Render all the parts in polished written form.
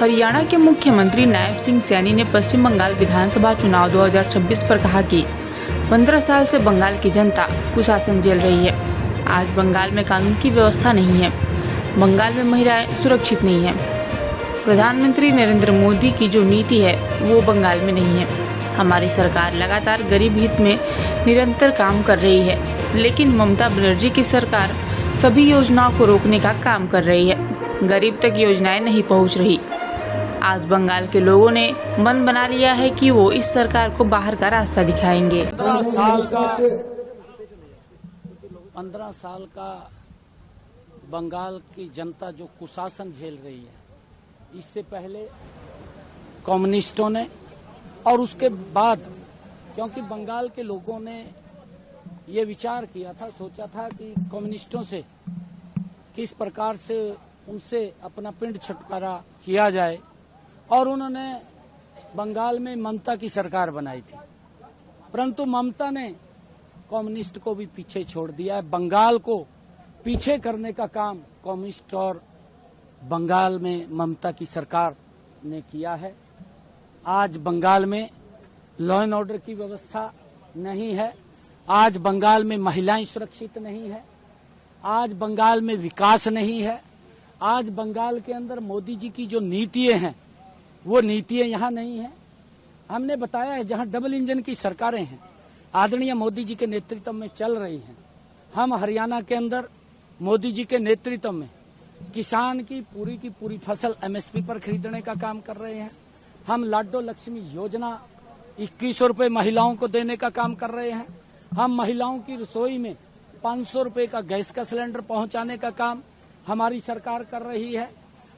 हरियाणा के मुख्यमंत्री नायब सिंह सैनी ने पश्चिम बंगाल विधानसभा चुनाव 2026 पर कहा कि 15 साल से बंगाल की जनता कुशासन झेल रही है। आज बंगाल में कानून की व्यवस्था नहीं है, बंगाल में महिलाएं सुरक्षित नहीं है। प्रधानमंत्री नरेंद्र मोदी की जो नीति है वो बंगाल में नहीं है। हमारी सरकार लगातार गरीब हित में निरंतर काम कर रही है, लेकिन ममता बनर्जी की सरकार सभी योजनाओं को रोकने का काम कर रही है। गरीब तक योजनाएं नहीं पहुंच रही। आज बंगाल के लोगों ने मन बना लिया है कि वो इस सरकार को बाहर का रास्ता दिखाएंगे। 15 साल का बंगाल की जनता जो कुशासन झेल रही है, इससे पहले कम्युनिस्टों ने और उसके बाद, क्योंकि बंगाल के लोगों ने ये विचार किया था, सोचा था कि कम्युनिस्टों से किस प्रकार से उनसे अपना पिंड छुटकारा किया जाए, और उन्होंने बंगाल में ममता की सरकार बनाई थी। परंतु ममता ने कम्युनिस्ट को भी पीछे छोड़ दिया है। बंगाल को पीछे करने का काम कम्युनिस्ट और बंगाल में ममता की सरकार ने किया है। आज बंगाल में लॉ एंड ऑर्डर की व्यवस्था नहीं है। आज बंगाल में महिलाएं सुरक्षित नहीं है। आज बंगाल में विकास नहीं है। आज बंगाल के अंदर मोदी जी की जो नीतियां हैं वो नीतियां यहाँ नहीं है। हमने बताया है, जहाँ डबल इंजन की सरकारें हैं, आदरणीय मोदी जी के नेतृत्व में चल रही हैं। हम हरियाणा के अंदर मोदी जी के नेतृत्व में किसान की पूरी फसल एमएसपी पर खरीदने का काम कर रहे हैं। हम लाडो लक्ष्मी योजना 2100 रुपए महिलाओं को देने का काम कर रहे हैं। हम महिलाओं की रसोई में 500 रुपए का गैस का सिलेंडर पहुंचाने का काम हमारी सरकार कर रही है।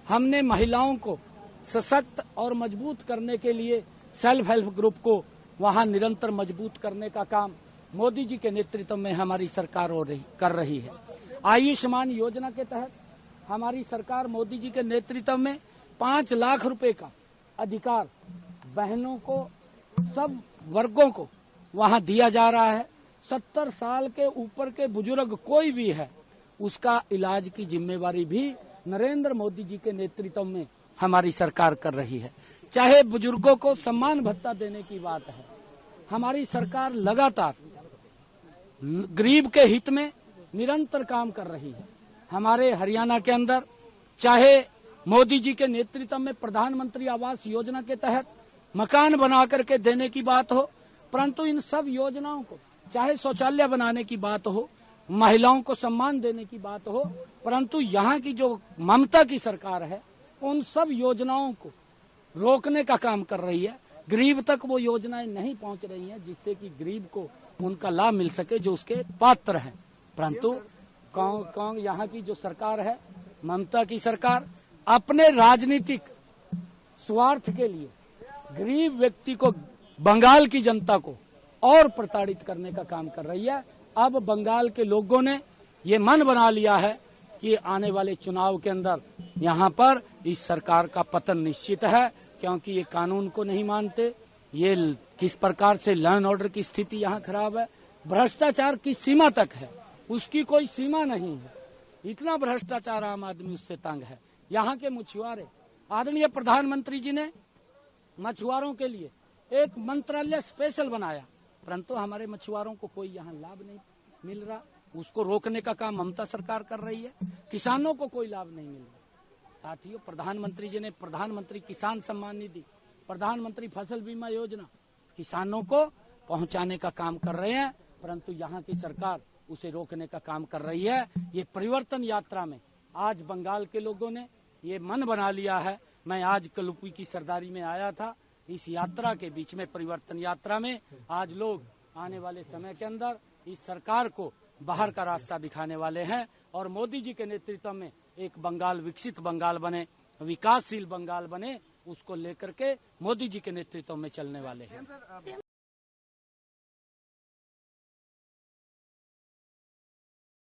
हमने महिलाओं को सशक्त और मजबूत करने के लिए सेल्फ हेल्प ग्रुप को वहां निरंतर मजबूत करने का काम मोदी जी के नेतृत्व में हमारी सरकार कर रही है। आयुष्मान योजना के तहत हमारी सरकार मोदी जी के नेतृत्व में 5 लाख रुपए का अधिकार बहनों को, सब वर्गों को वहां दिया जा रहा है। 70 साल के ऊपर के बुजुर्ग कोई भी है, उसका इलाज की जिम्मेवारी भी नरेंद्र मोदी जी के नेतृत्व में हमारी सरकार कर रही है। चाहे बुजुर्गों को सम्मान भत्ता देने की बात है, हमारी सरकार लगातार गरीब के हित में निरंतर काम कर रही है। हमारे हरियाणा के अंदर चाहे मोदी जी के नेतृत्व में प्रधानमंत्री आवास योजना के तहत मकान बना करके देने की बात हो, परंतु इन सब योजनाओं को, चाहे शौचालय बनाने की बात हो, महिलाओं को सम्मान देने की बात हो, परंतु यहाँ की जो ममता की सरकार है उन सब योजनाओं को रोकने का काम कर रही है। गरीब तक वो योजनाएं नहीं पहुंच रही हैं, जिससे कि गरीब को उनका लाभ मिल सके जो उसके पात्र हैं। परंतु यहाँ की जो सरकार है, ममता की सरकार, अपने राजनीतिक स्वार्थ के लिए गरीब व्यक्ति को, बंगाल की जनता को और प्रताड़ित करने का काम कर रही है। अब बंगाल के लोगों ने ये मन बना लिया है कि आने वाले चुनाव के अंदर यहाँ पर इस सरकार का पतन निश्चित है, क्योंकि ये कानून को नहीं मानते। ये किस प्रकार से लॉ एंड ऑर्डर की स्थिति यहाँ खराब है। भ्रष्टाचार की सीमा तक है, उसकी कोई सीमा नहीं है। इतना भ्रष्टाचार आम आदमी उससे तंग है। यहाँ के मछुआरे, आदरणीय प्रधानमंत्री जी ने मछुआरों के लिए एक मंत्रालय स्पेशल बनाया, परंतु हमारे मछुआरों को कोई यहाँ लाभ नहीं मिल रहा। उसको रोकने का काम ममता सरकार कर रही है। किसानों को कोई लाभ नहीं मिल रहा। साथियों, प्रधानमंत्री जी ने प्रधानमंत्री किसान सम्मान निधि, प्रधानमंत्री फसल बीमा योजना किसानों को पहुंचाने का काम कर रहे हैं, परंतु यहाँ की सरकार उसे रोकने का काम कर रही है। ये परिवर्तन यात्रा में आज बंगाल के लोगों ने ये मन बना लिया है। मैं आज कलुपुई की सरदारी में आया था। इस यात्रा के बीच में, परिवर्तन यात्रा में, आज लोग आने वाले समय के अंदर इस सरकार को बाहर का रास्ता दिखाने वाले हैं और मोदी जी के नेतृत्व में एक बंगाल विकसित बंगाल बने, विकासशील बंगाल बने, उसको लेकर के मोदी जी के नेतृत्व में चलने वाले हैं।